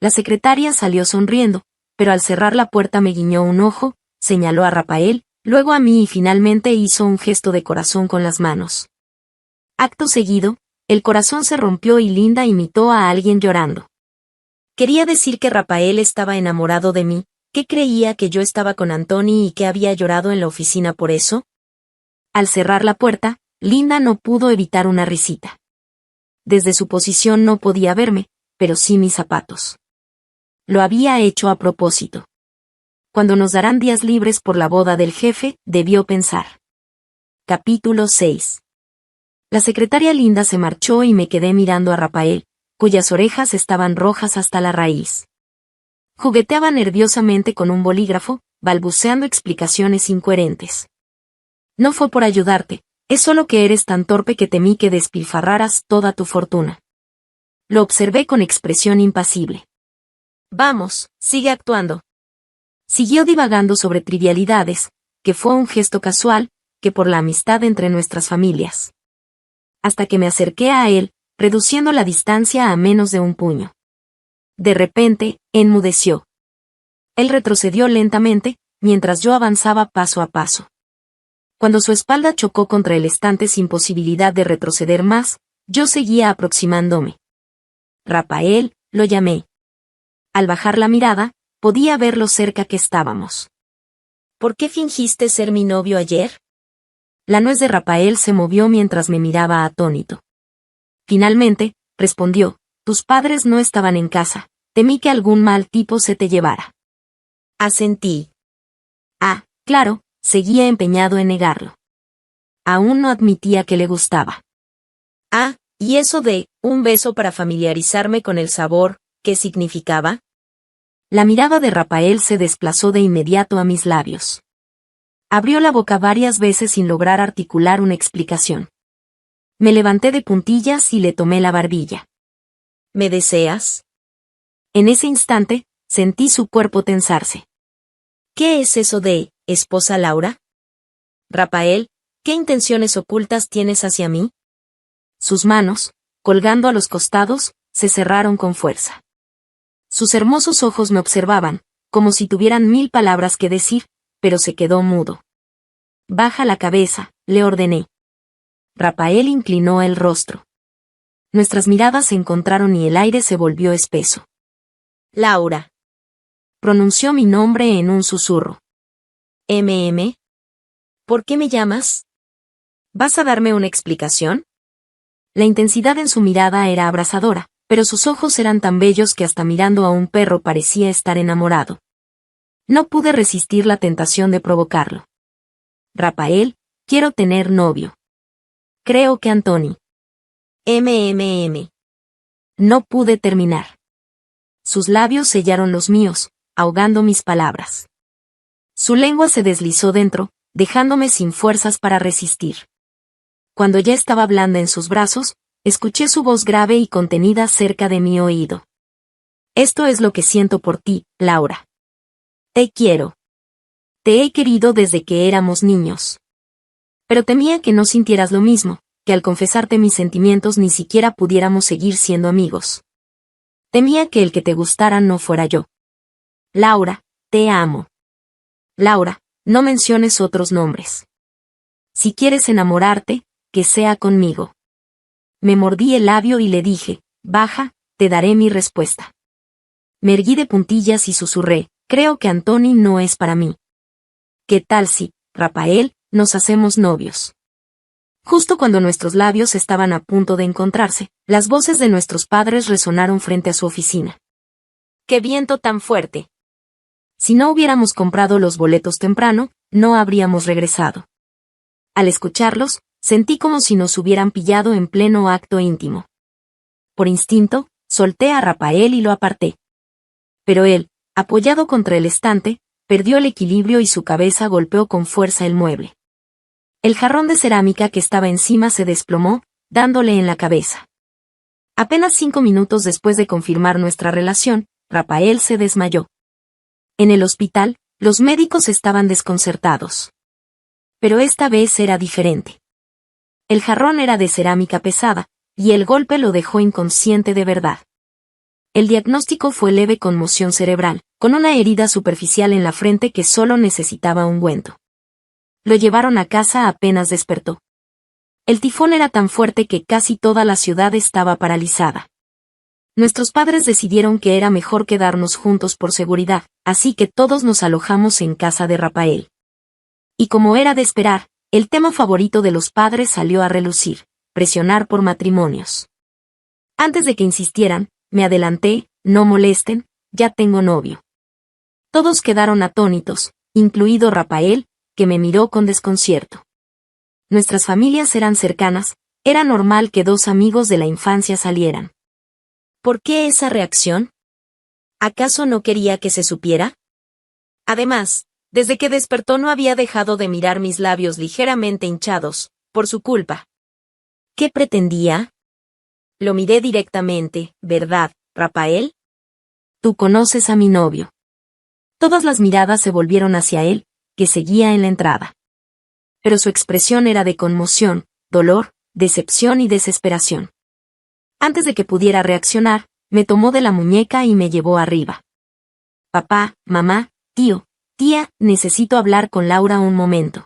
La secretaria salió sonriendo, pero al cerrar la puerta me guiñó un ojo, señaló a Rafael, luego a mí y finalmente hizo un gesto de corazón con las manos. Acto seguido, el corazón se rompió y Linda imitó a alguien llorando. Quería decir que Rafael estaba enamorado de mí, que creía que yo estaba con Antoni y que había llorado en la oficina por eso. Al cerrar la puerta, Linda no pudo evitar una risita. Desde su posición no podía verme, pero sí mis zapatos. Lo había hecho a propósito. Cuando nos darán días libres por la boda del jefe, debió pensar. Capítulo 6. La secretaria Linda se marchó y me quedé mirando a Rafael, cuyas orejas estaban rojas hasta la raíz. Jugueteaba nerviosamente con un bolígrafo, balbuceando explicaciones incoherentes. No fue por ayudarte, es solo que eres tan torpe que temí que despilfarraras toda tu fortuna. Lo observé con expresión impasible. Vamos, sigue actuando. Siguió divagando sobre trivialidades, que fue un gesto casual, que por la amistad entre nuestras familias. Hasta que me acerqué a él, reduciendo la distancia a menos de un puño. De repente, enmudeció. Él retrocedió lentamente, mientras yo avanzaba paso a paso. Cuando su espalda chocó contra el estante sin posibilidad de retroceder más, yo seguía aproximándome. Rafael, lo llamé. Al bajar la mirada, podía ver lo cerca que estábamos. ¿Por qué fingiste ser mi novio ayer? La nuez de Rafael se movió mientras me miraba atónito. Finalmente, respondió, tus padres no estaban en casa, temí que algún mal tipo se te llevara. Asentí. Ah, claro, seguía empeñado en negarlo. Aún no admitía que le gustaba. Ah, ¿y eso de un beso para familiarizarme con el sabor, qué significaba? La mirada de Rafael se desplazó de inmediato a mis labios. Abrió la boca varias veces sin lograr articular una explicación. Me levanté de puntillas y le tomé la barbilla. ¿Me deseas? En ese instante, sentí su cuerpo tensarse. ¿Qué es eso de esposa Laura? Rafael, ¿qué intenciones ocultas tienes hacia mí? Sus manos, colgando a los costados, se cerraron con fuerza. Sus hermosos ojos me observaban, como si tuvieran 1000 palabras que decir, pero se quedó mudo. Baja la cabeza, le ordené. Rafael inclinó el rostro. Nuestras miradas se encontraron y el aire se volvió espeso. Laura. Pronunció mi nombre en un susurro. ¿MM? ¿Por qué me llamas? ¿Vas a darme una explicación? La intensidad en su mirada era abrasadora, pero sus ojos eran tan bellos que hasta mirando a un perro parecía estar enamorado. No pude resistir la tentación de provocarlo. Rafael, quiero tener novio. Creo que Antoni. MMM. No pude terminar. Sus labios sellaron los míos, ahogando mis palabras. Su lengua se deslizó dentro, dejándome sin fuerzas para resistir. Cuando ya estaba blanda en sus brazos, escuché su voz grave y contenida cerca de mi oído. Esto es lo que siento por ti, Laura. Te quiero. Te he querido desde que éramos niños. Pero temía que no sintieras lo mismo, que al confesarte mis sentimientos ni siquiera pudiéramos seguir siendo amigos. Temía que el que te gustara no fuera yo. Laura, te amo. Laura, no menciones otros nombres. Si quieres enamorarte, que sea conmigo. Me mordí el labio y le dije, baja, te daré mi respuesta. Me erguí de puntillas y susurré, creo que Antoni no es para mí. ¿Qué tal si, Rafael, nos hacemos novios? Justo cuando nuestros labios estaban a punto de encontrarse, las voces de nuestros padres resonaron frente a su oficina. ¡Qué viento tan fuerte! Si no hubiéramos comprado los boletos temprano, no habríamos regresado. Al escucharlos, sentí como si nos hubieran pillado en pleno acto íntimo. Por instinto, solté a Rafael y lo aparté. Pero él, apoyado contra el estante, perdió el equilibrio y su cabeza golpeó con fuerza el mueble. El jarrón de cerámica que estaba encima se desplomó, dándole en la cabeza. Apenas 5 minutos después de confirmar nuestra relación, Rafael se desmayó. En el hospital, los médicos estaban desconcertados. Pero esta vez era diferente. El jarrón era de cerámica pesada, y el golpe lo dejó inconsciente de verdad. El diagnóstico fue leve conmoción cerebral, con una herida superficial en la frente que solo necesitaba ungüento. Lo llevaron a casa apenas despertó. El tifón era tan fuerte que casi toda la ciudad estaba paralizada. Nuestros padres decidieron que era mejor quedarnos juntos por seguridad, así que todos nos alojamos en casa de Rafael. Y como era de esperar, el tema favorito de los padres salió a relucir: presionar por matrimonios. Antes de que insistieran, me adelanté: no molesten, ya tengo novio. Todos quedaron atónitos, incluido Rafael, que me miró con desconcierto. Nuestras familias eran cercanas, era normal que 2 amigos de la infancia salieran. ¿Por qué esa reacción? ¿Acaso no quería que se supiera? Además, desde que despertó no había dejado de mirar mis labios ligeramente hinchados, por su culpa. ¿Qué pretendía? Lo miré directamente: ¿verdad, Rafael? Tú conoces a mi novio. Todas las miradas se volvieron hacia él, que seguía en la entrada. Pero su expresión era de conmoción, dolor, decepción y desesperación. Antes de que pudiera reaccionar, me tomó de la muñeca y me llevó arriba. Papá, mamá, tío, tía, necesito hablar con Laura un momento.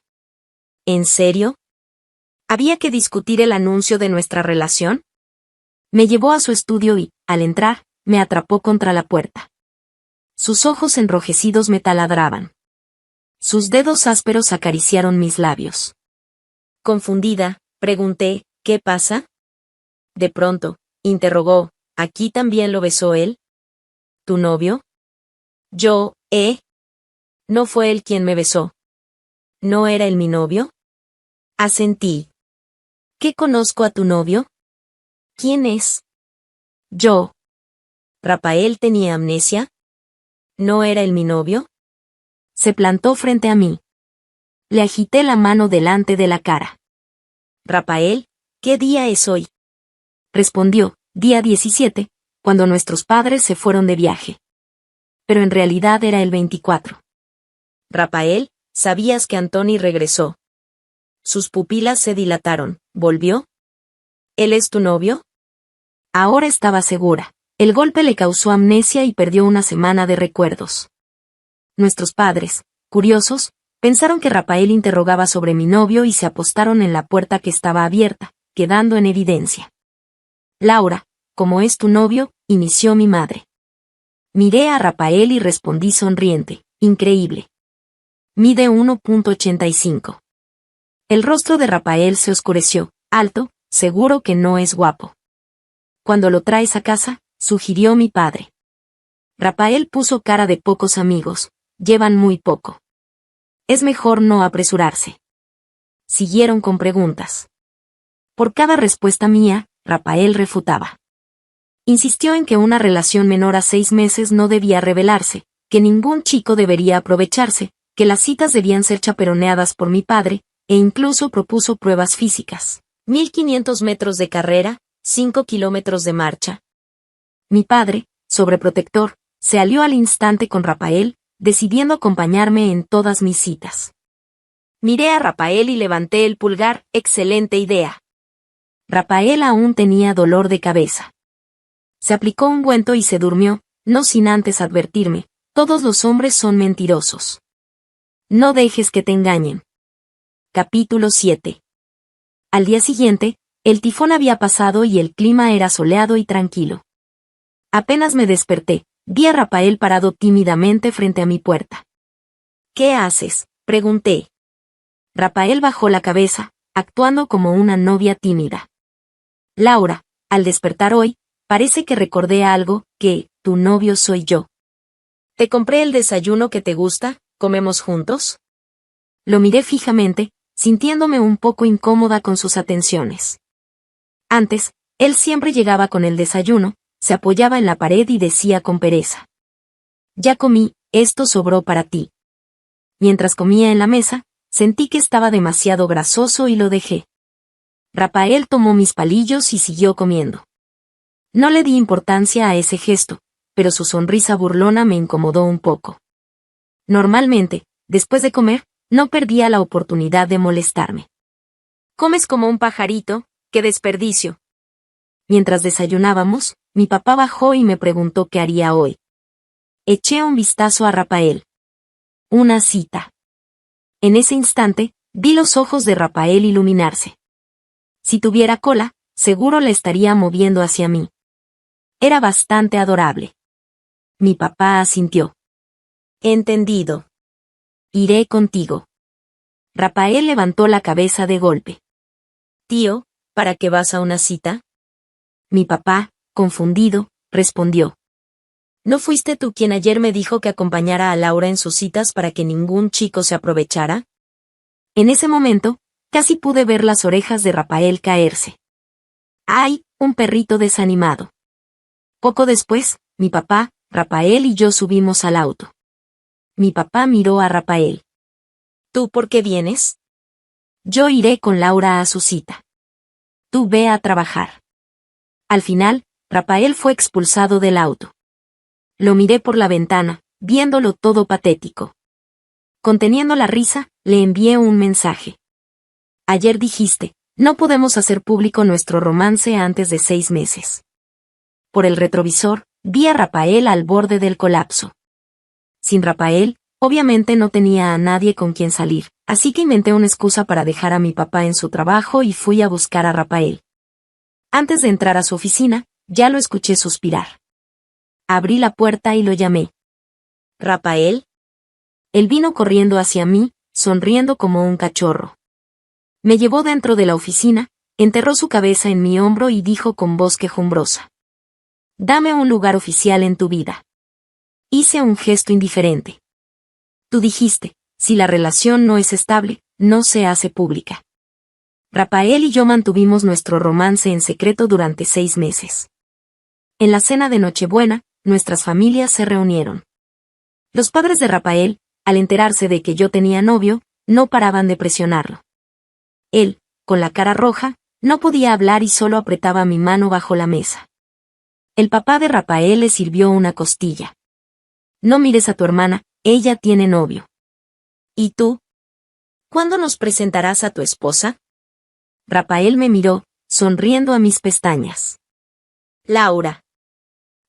¿En serio? ¿Había que discutir el anuncio de nuestra relación? Me llevó a su estudio y, al entrar, me atrapó contra la puerta. Sus ojos enrojecidos me taladraban. Sus dedos ásperos acariciaron mis labios. Confundida, pregunté: ¿qué pasa? De pronto, interrogó: ¿aquí también lo besó él? ¿Tu novio? Yo, no fue él quien me besó. ¿No era él mi novio? Asentí. ¿Qué conozco a tu novio? ¿Quién es? Yo. ¿Rafael tenía amnesia? ¿No era él mi novio? Se plantó frente a mí. Le agité la mano delante de la cara. Rafael, ¿qué día es hoy? Respondió: día 17, cuando nuestros padres se fueron de viaje. Pero en realidad era el 24. Rafael, ¿sabías que Antoni regresó? Sus pupilas se dilataron. ¿Volvió? ¿Él es tu novio? Ahora estaba segura. El golpe le causó amnesia y perdió una semana de recuerdos. Nuestros padres, curiosos, pensaron que Rafael interrogaba sobre mi novio y se apostaron en la puerta que estaba abierta, quedando en evidencia. Laura, como es tu novio, inició mi madre. Miré a Rafael y respondí sonriente: increíble. Mide 1.85. El rostro de Rafael se oscureció: alto, seguro que no es guapo. Cuando lo traes a casa, sugirió mi padre. Rafael puso cara de pocos amigos: llevan muy poco. Es mejor no apresurarse. Siguieron con preguntas. Por cada respuesta mía, Rafael refutaba. Insistió en que una relación menor a 6 meses no debía revelarse, que ningún chico debería aprovecharse, que las citas debían ser chaperoneadas por mi padre, e incluso propuso pruebas físicas. 1500 metros de carrera, 5 kilómetros de marcha. Mi padre, sobreprotector, se alió al instante con Rafael, decidiendo acompañarme en todas mis citas. Miré a Rafael y levanté el pulgar: excelente idea. Rafael aún tenía dolor de cabeza. Se aplicó ungüento y se durmió, no sin antes advertirme: todos los hombres son mentirosos. No dejes que te engañen. Capítulo 7. Al día siguiente, el tifón había pasado y el clima era soleado y tranquilo. Apenas me desperté, vi a Rafael parado tímidamente frente a mi puerta. ¿Qué haces?, pregunté. Rafael bajó la cabeza, actuando como una novia tímida. Laura, al despertar hoy, parece que recordé algo, que, tu novio soy yo. ¿Te compré el desayuno que te gusta? ¿Comemos juntos? Lo miré fijamente, sintiéndome un poco incómoda con sus atenciones. Antes, él siempre llegaba con el desayuno, se apoyaba en la pared y decía con pereza: ya comí, esto sobró para ti. Mientras comía en la mesa, sentí que estaba demasiado grasoso y lo dejé. Rafael tomó mis palillos y siguió comiendo. No le di importancia a ese gesto, pero su sonrisa burlona me incomodó un poco. Normalmente, después de comer, no perdía la oportunidad de molestarme. Comes como un pajarito, qué desperdicio. Mientras desayunábamos, mi papá bajó y me preguntó qué haría hoy. Eché un vistazo a Rafael. Una cita. En ese instante, vi los ojos de Rafael iluminarse. Si tuviera cola, seguro la estaría moviendo hacia mí. Era bastante adorable. Mi papá asintió. Entendido. Iré contigo. Rafael levantó la cabeza de golpe. Tío, ¿para qué vas a una cita? Mi papá, confundido, respondió. ¿No fuiste tú quien ayer me dijo que acompañara a Laura en sus citas para que ningún chico se aprovechara? En ese momento, casi pude ver las orejas de Rafael caerse. ¡Ay, un perrito desanimado! Poco después, mi papá, Rafael y yo subimos al auto. Mi papá miró a Rafael. ¿Tú por qué vienes? Yo iré con Laura a su cita. Tú ve a trabajar. Al final, Rafael fue expulsado del auto. Lo miré por la ventana, viéndolo todo patético. Conteniendo la risa, le envié un mensaje. Ayer dijiste, no podemos hacer público nuestro romance antes de 6 meses. Por el retrovisor, vi a Rafael al borde del colapso. Sin Rafael, obviamente no tenía a nadie con quien salir, así que inventé una excusa para dejar a mi papá en su trabajo y fui a buscar a Rafael. Antes de entrar a su oficina, ya lo escuché suspirar. Abrí la puerta y lo llamé. ¿Rafael? Él vino corriendo hacia mí, sonriendo como un cachorro. Me llevó dentro de la oficina, enterró su cabeza en mi hombro y dijo con voz quejumbrosa: dame un lugar oficial en tu vida. Hice un gesto indiferente. Tú dijiste, si la relación no es estable, no se hace pública. Rafael y yo mantuvimos nuestro romance en secreto durante 6 meses. En la cena de Nochebuena, nuestras familias se reunieron. Los padres de Rafael, al enterarse de que yo tenía novio, no paraban de presionarlo. Él, con la cara roja, no podía hablar y solo apretaba mi mano bajo la mesa. El papá de Rafael le sirvió una costilla. No mires a tu hermana, ella tiene novio. ¿Y tú? ¿Cuándo nos presentarás a tu esposa? Rafael me miró, sonriendo a mis pestañas. Laura.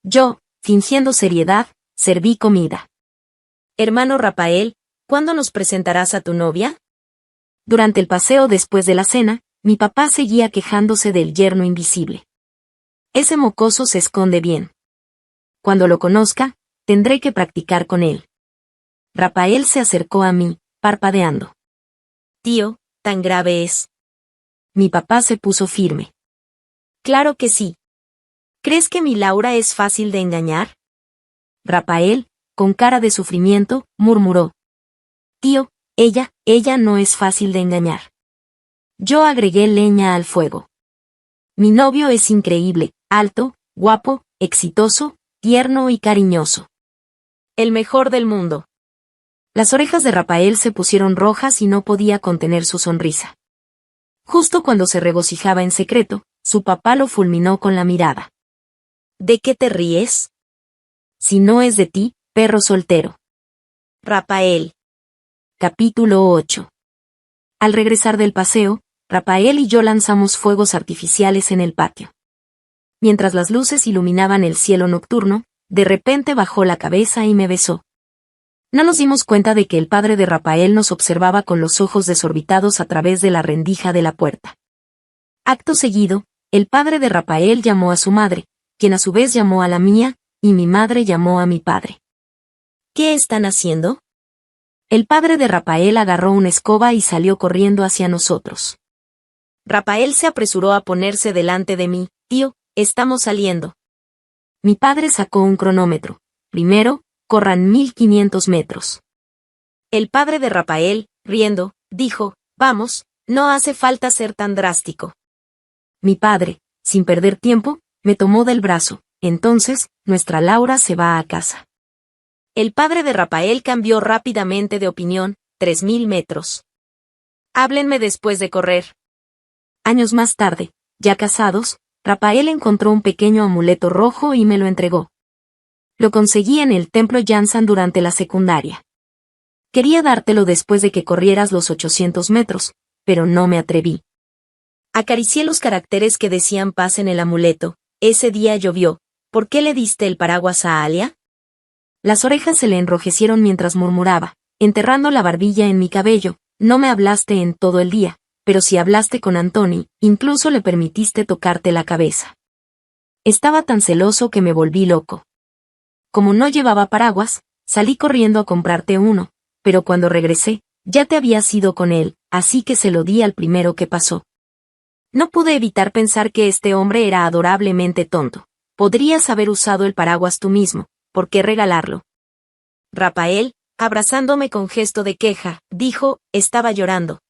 Yo, fingiendo seriedad, serví comida. Hermano Rafael, ¿cuándo nos presentarás a tu novia? Durante el paseo después de la cena, mi papá seguía quejándose del yerno invisible. Ese mocoso se esconde bien. Cuando lo conozca, tendré que practicar con él. Rafael se acercó a mí, parpadeando. Tío, ¿tan grave es? Mi papá se puso firme. Claro que sí. ¿Crees que mi Laura es fácil de engañar? Rafael, con cara de sufrimiento, murmuró. Tío, ella no es fácil de engañar. Yo agregué leña al fuego. Mi novio es increíble, alto, guapo, exitoso, tierno y cariñoso. El mejor del mundo. Las orejas de Rafael se pusieron rojas y no podía contener su sonrisa. Justo cuando se regocijaba en secreto, su papá lo fulminó con la mirada. ¿De qué te ríes? Si no es de ti, perro soltero. Rafael. Capítulo 8. Al regresar del paseo, Rafael y yo lanzamos fuegos artificiales en el patio. Mientras las luces iluminaban el cielo nocturno, de repente bajó la cabeza y me besó. No nos dimos cuenta de que el padre de Rafael nos observaba con los ojos desorbitados a través de la rendija de la puerta. Acto seguido, el padre de Rafael llamó a su madre, quien a su vez llamó a la mía, y mi madre llamó a mi padre. ¿Qué están haciendo? El padre de Rafael agarró una escoba y salió corriendo hacia nosotros. Rafael se apresuró a ponerse delante de mí. Tío, estamos saliendo. Mi padre sacó un cronómetro. Primero, corran 1500 metros. El padre de Rafael, riendo, dijo, vamos, no hace falta ser tan drástico. Mi padre, sin perder tiempo, me tomó del brazo. Entonces, nuestra Laura se va a casa. El padre de Rafael cambió rápidamente de opinión. 3000 metros. Háblenme después de correr. Años más tarde, ya casados, Rafael encontró un pequeño amuleto rojo y me lo entregó. Lo conseguí en el templo Yansan durante la secundaria. Quería dártelo después de que corrieras los 800 metros, pero no me atreví. Acaricié los caracteres que decían paz en el amuleto. Ese día llovió. ¿Por qué le diste el paraguas a Alia? Las orejas se le enrojecieron mientras murmuraba, enterrando la barbilla en mi cabello. No me hablaste en todo el día, pero si hablaste con Antoni, incluso le permitiste tocarte la cabeza. Estaba tan celoso que me volví loco. Como no llevaba paraguas, salí corriendo a comprarte uno, pero cuando regresé, ya te habías ido con él, así que se lo di al primero que pasó. No pude evitar pensar que este hombre era adorablemente tonto. Podrías haber usado el paraguas tú mismo, ¿por qué regalarlo? Rafael, abrazándome con gesto de queja, dijo, estaba llorando.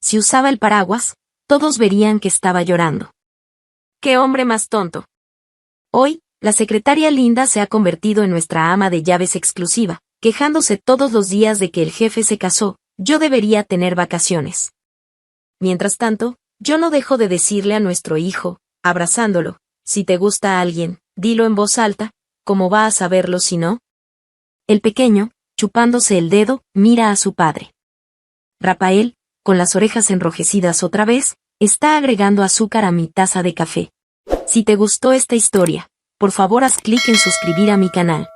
Si usaba el paraguas, todos verían que estaba llorando. ¡Qué hombre más tonto! Hoy, la secretaria Linda se ha convertido en nuestra ama de llaves exclusiva, quejándose todos los días de que el jefe se casó. Yo debería tener vacaciones. Mientras tanto, yo no dejo de decirle a nuestro hijo, abrazándolo, si te gusta a alguien, dilo en voz alta, ¿cómo va a saberlo si no? El pequeño, chupándose el dedo, mira a su padre. Rafael, con las orejas enrojecidas otra vez, está agregando azúcar a mi taza de café. Si te gustó esta historia, por favor haz clic en suscribir a mi canal.